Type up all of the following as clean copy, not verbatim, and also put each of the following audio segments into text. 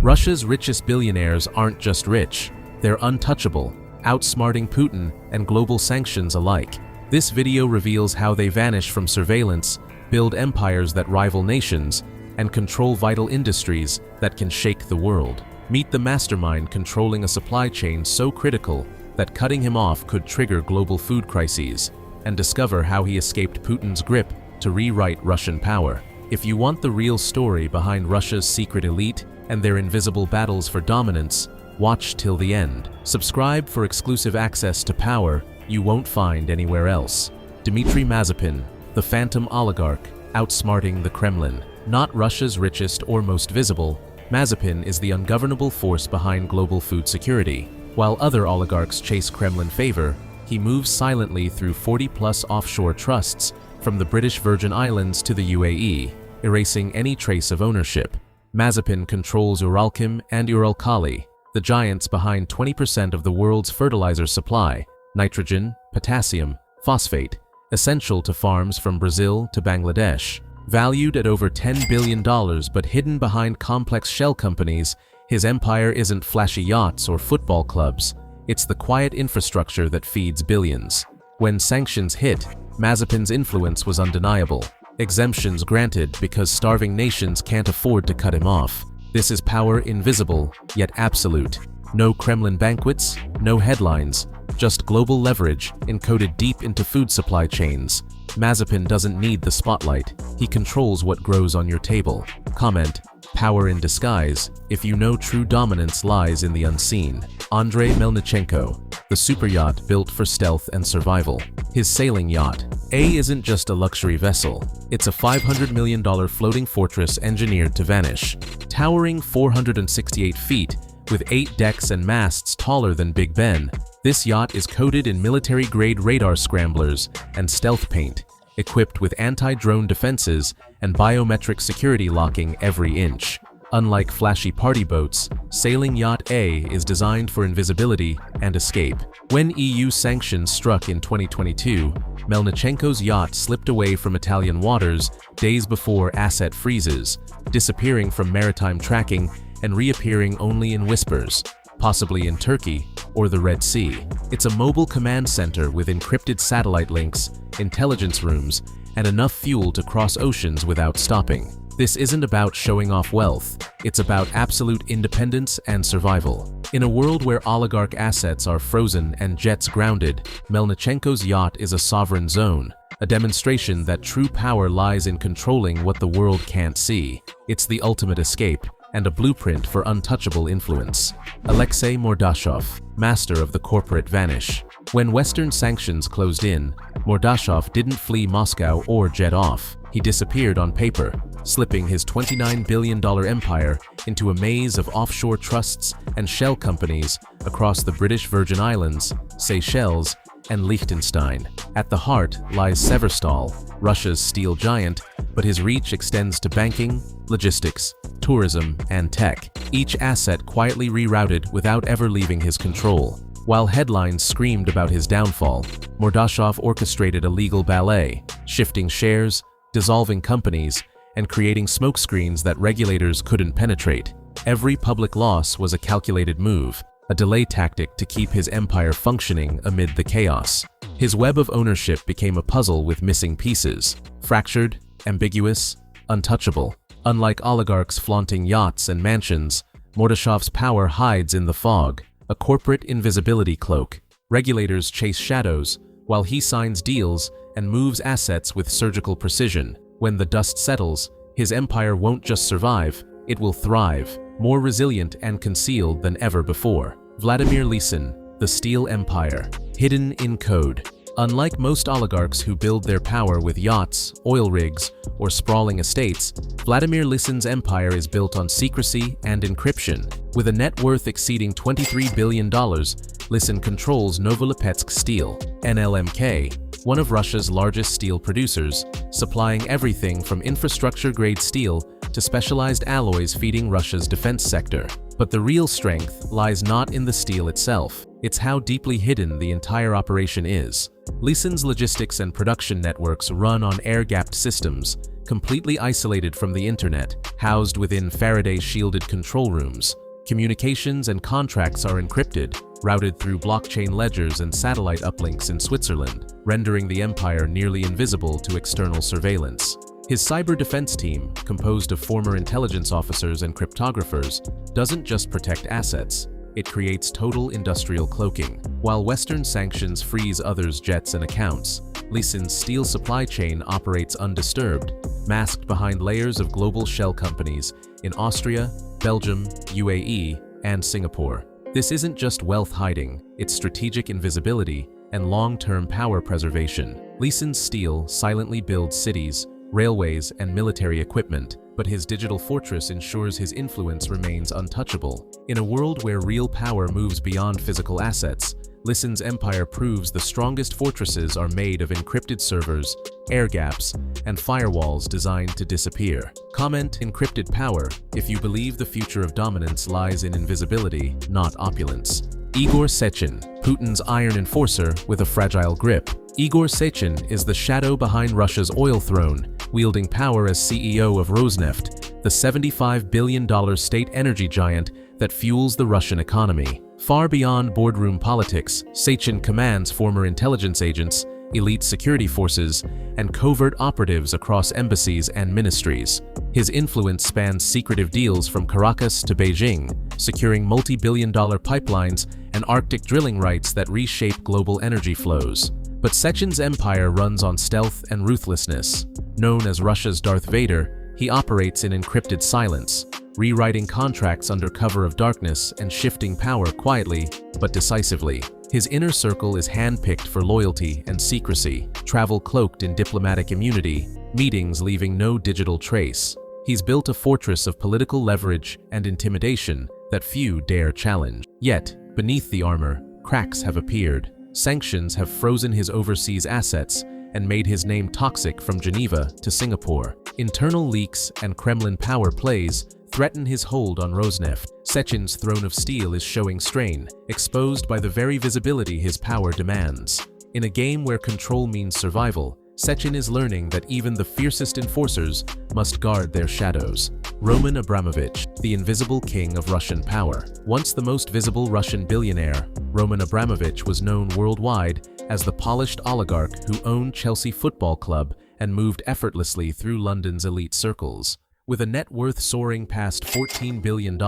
Russia's richest billionaires aren't just rich, they're untouchable, outsmarting Putin and global sanctions alike. This video reveals how they vanish from surveillance, build empires that rival nations, and control vital industries that can shake the world. Meet the mastermind controlling a supply chain so critical that cutting him off could trigger global food crises, and discover how he escaped Putin's grip to rewrite Russian power. If you want the real story behind Russia's secret elite and their invisible battles for dominance, watch till the end. Subscribe for exclusive access to power you won't find anywhere else. Dmitry Mazepin, the phantom oligarch, outsmarting the Kremlin. Not Russia's richest or most visible, Mazepin is the ungovernable force behind global food security. While other oligarchs chase Kremlin favor, he moves silently through 40-plus offshore trusts from the British Virgin Islands to the UAE, erasing any trace of ownership. Mazepin controls Uralchem and Uralkali, the giants behind 20% of the world's fertilizer supply, nitrogen, potassium, phosphate, essential to farms from Brazil to Bangladesh. Valued at over $10 billion but hidden behind complex shell companies, his empire isn't flashy yachts or football clubs. It's the quiet infrastructure that feeds billions. When sanctions hit, Mazepin's influence was undeniable. Exemptions granted because starving nations can't afford to cut him off. This is power invisible, yet absolute. No Kremlin banquets, no headlines, just global leverage encoded deep into food supply chains. Mazepin doesn't need the spotlight. He controls what grows on your table. Comment: power in disguise, if you know true dominance lies in the unseen. Andrei Melnchenko, the superyacht built for stealth and survival. His sailing yacht, A, isn't just a luxury vessel. It's a $500 million floating fortress engineered to vanish. Towering 468 feet, with 8 decks and masts taller than Big Ben, this yacht is coated in military-grade radar scramblers and stealth paint, equipped with anti-drone defenses and biometric security locking every inch. Unlike flashy party boats, Sailing Yacht A is designed for invisibility and escape. When EU sanctions struck in 2022, Melnchenko's yacht slipped away from Italian waters days before asset freezes, disappearing from maritime tracking and reappearing only in whispers, possibly in Turkey or the Red Sea. It's a mobile command center with encrypted satellite links, intelligence rooms, and enough fuel to cross oceans without stopping. This isn't about showing off wealth, it's about absolute independence and survival. In a world where oligarch assets are frozen and jets grounded, Melnchenko's yacht is a sovereign zone, a demonstration that true power lies in controlling what the world can't see. It's the ultimate escape, and a blueprint for untouchable influence. Alexei Mordashov, master of the corporate vanish. When Western sanctions closed in, Mordashov didn't flee Moscow or jet off. He disappeared on paper, slipping his $29 billion empire into a maze of offshore trusts and shell companies across the British Virgin Islands, Seychelles, and Liechtenstein. At the heart lies Severstal, Russia's steel giant, but his reach extends to banking, logistics, tourism, and tech, each asset quietly rerouted without ever leaving his control. While headlines screamed about his downfall, Mordashov orchestrated a legal ballet, shifting shares, dissolving companies, and creating smokescreens that regulators couldn't penetrate. Every public loss was a calculated move, a delay tactic to keep his empire functioning amid the chaos. His web of ownership became a puzzle with missing pieces, fractured, ambiguous, untouchable. Unlike oligarchs flaunting yachts and mansions, Mordashov's power hides in the fog, a corporate invisibility cloak. Regulators chase shadows, while he signs deals and moves assets with surgical precision. When the dust settles, his empire won't just survive, it will thrive, more resilient and concealed than ever before. Vladimir Lenin, the Steel Empire, hidden in code. Unlike most oligarchs who build their power with yachts, oil rigs, or sprawling estates, Vladimir Lenin's empire is built on secrecy and encryption. With a net worth exceeding $23 billion, Lenin controls Novolipetsk Steel, NLMK, one of Russia's largest steel producers, supplying everything from infrastructure-grade steel to specialized alloys feeding Russia's defense sector. But the real strength lies not in the steel itself, it's how deeply hidden the entire operation is. Leedson's logistics and production networks run on air-gapped systems, completely isolated from the internet, housed within Faraday-shielded control rooms. Communications and contracts are encrypted, routed through blockchain ledgers and satellite uplinks in Switzerland, rendering the empire nearly invisible to external surveillance. His cyber defense team, composed of former intelligence officers and cryptographers, doesn't just protect assets, it creates total industrial cloaking. While Western sanctions freeze others' jets and accounts, Leedson's steel supply chain operates undisturbed, masked behind layers of global shell companies in Austria, Belgium, UAE, and Singapore. This isn't just wealth hiding, it's strategic invisibility and long-term power preservation. Leedson's steel silently builds cities, railways, and military equipment, but his digital fortress ensures his influence remains untouchable. In a world where real power moves beyond physical assets, Leedson's empire proves the strongest fortresses are made of encrypted servers, air gaps, and firewalls designed to disappear. Comment encrypted power if you believe the future of dominance lies in invisibility, not opulence. Igor Sechin, Putin's iron enforcer with a fragile grip. Igor Sechin is the shadow behind Russia's oil throne, wielding power as CEO of Rosneft, the $75 billion state energy giant that fuels the Russian economy. Far beyond boardroom politics, Sechin commands former intelligence agents, elite security forces, and covert operatives across embassies and ministries. His influence spans secretive deals from Caracas to Beijing, securing multi-billion-dollar pipelines and Arctic drilling rights that reshape global energy flows. But Sechin's empire runs on stealth and ruthlessness. Known as Russia's Darth Vader, he operates in encrypted silence, rewriting contracts under cover of darkness and shifting power quietly but decisively. His inner circle is handpicked for loyalty and secrecy, travel cloaked in diplomatic immunity, meetings leaving no digital trace. He's built a fortress of political leverage and intimidation that few dare challenge. Yet, beneath the armor, cracks have appeared. Sanctions have frozen his overseas assets and made his name toxic from Geneva to Singapore. Internal leaks and Kremlin power plays threaten his hold on Rosneft. Sechin's throne of steel is showing strain, exposed by the very visibility his power demands. In a game where control means survival, Sechin is learning that even the fiercest enforcers must guard their shadows. Roman Abramovich, the invisible king of Russian power. Once the most visible Russian billionaire, Roman Abramovich was known worldwide as the polished oligarch who owned Chelsea Football Club and moved effortlessly through London's elite circles. With a net worth soaring past $14 billion,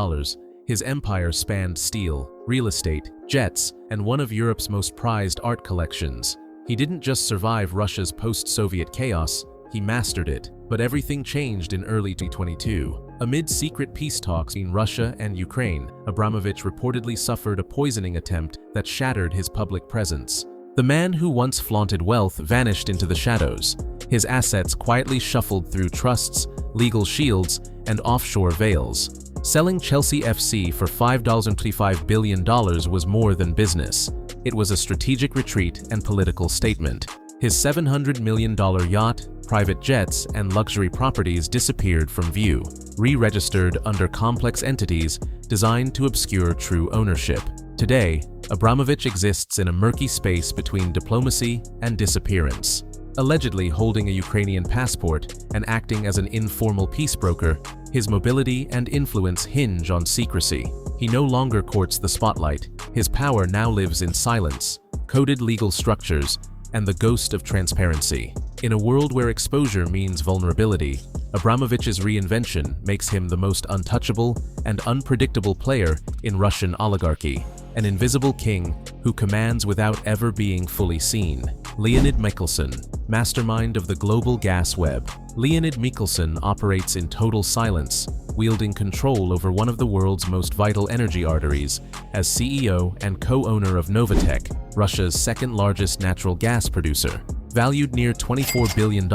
his empire spanned steel, real estate, jets, and one of Europe's most prized art collections. He didn't just survive Russia's post-Soviet chaos, he mastered it. But everything changed in early 2022. Amid secret peace talks between Russia and Ukraine, Abramovich reportedly suffered a poisoning attempt that shattered his public presence. The man who once flaunted wealth vanished into the shadows, his assets quietly shuffled through trusts, legal shields, and offshore veils. Selling Chelsea FC for $5.25 billion was more than business. It was a strategic retreat and political statement. His $700 million yacht, private jets, and luxury properties disappeared from view, re-registered under complex entities designed to obscure true ownership. Today, Abramovich exists in a murky space between diplomacy and disappearance. Allegedly holding a Ukrainian passport and acting as an informal peace broker, his mobility and influence hinge on secrecy. He no longer courts the spotlight. His power now lives in silence, coded legal structures, and the ghost of transparency. In a world where exposure means vulnerability, Abramovich's reinvention makes him the most untouchable and unpredictable player in Russian oligarchy, an invisible king who commands without ever being fully seen. Leonid Mikhelson, mastermind of the global gas web. Leonid Mikhelson operates in total silence, wielding control over one of the world's most vital energy arteries as CEO and co-owner of Novatek, Russia's second-largest natural gas producer. Valued near $24 billion,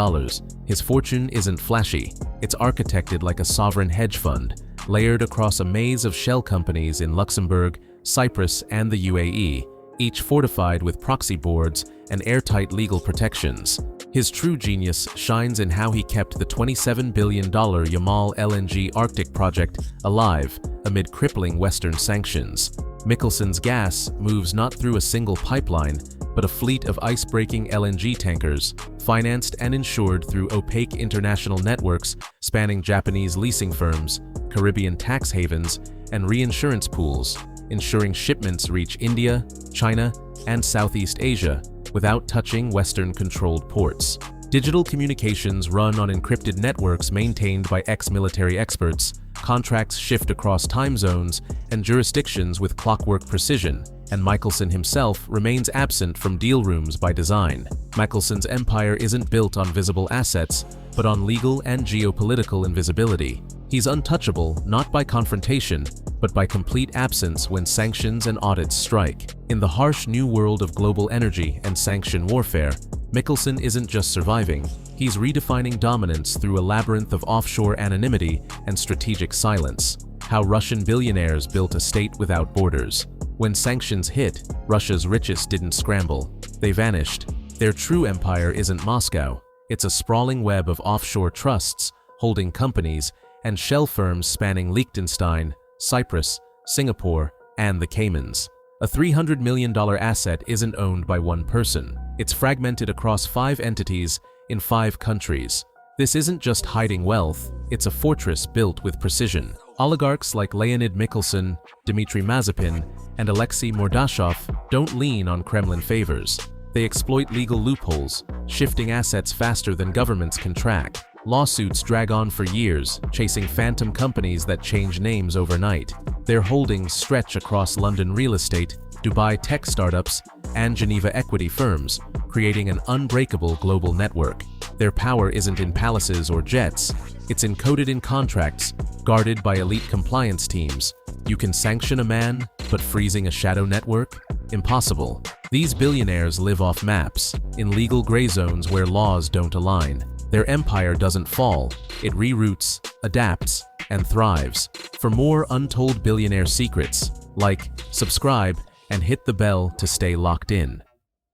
his fortune isn't flashy. It's architected like a sovereign hedge fund, layered across a maze of shell companies in Luxembourg, Cyprus, and the UAE, each fortified with proxy boards and airtight legal protections. His true genius shines in how he kept the $27 billion Yamal LNG Arctic project alive amid crippling Western sanctions. Mikhelson's gas moves not through a single pipeline, but a fleet of ice-breaking LNG tankers, financed and insured through opaque international networks spanning Japanese leasing firms, Caribbean tax havens, and reinsurance pools, ensuring shipments reach India, China, and Southeast Asia without touching Western-controlled ports. Digital communications run on encrypted networks maintained by ex-military experts, contracts shift across time zones and jurisdictions with clockwork precision, and Mikhelson himself remains absent from deal rooms by design. Mikhelson's empire isn't built on visible assets, but on legal and geopolitical invisibility. He's untouchable not by confrontation, but by complete absence when sanctions and audits strike. In the harsh new world of global energy and sanction warfare, Mikhelson isn't just surviving, he's redefining dominance through a labyrinth of offshore anonymity and strategic silence. How Russian billionaires built a state without borders. When sanctions hit, Russia's richest didn't scramble. They vanished. Their true empire isn't Moscow. It's a sprawling web of offshore trusts, holding companies, and shell firms spanning Liechtenstein, Cyprus, Singapore, and the Caymans. A $300 million asset isn't owned by one person. It's fragmented across 5 entities in 5 countries. This isn't just hiding wealth, it's a fortress built with precision. Oligarchs like Leonid Mikhelson, Dmitry Mazepin, and Alexei Mordashov don't lean on Kremlin favors. They exploit legal loopholes, shifting assets faster than governments can track. Lawsuits drag on for years, chasing phantom companies that change names overnight. Their holdings stretch across London real estate, Dubai tech startups, and Geneva equity firms, creating an unbreakable global network. Their power isn't in palaces or jets, it's encoded in contracts, guarded by elite compliance teams. You can sanction a man, but freezing a shadow network? Impossible. These billionaires live off maps, in legal gray zones where laws don't align. Their empire doesn't fall, it reroutes, adapts, and thrives. For more untold billionaire secrets, like, subscribe, and hit the bell to stay locked in.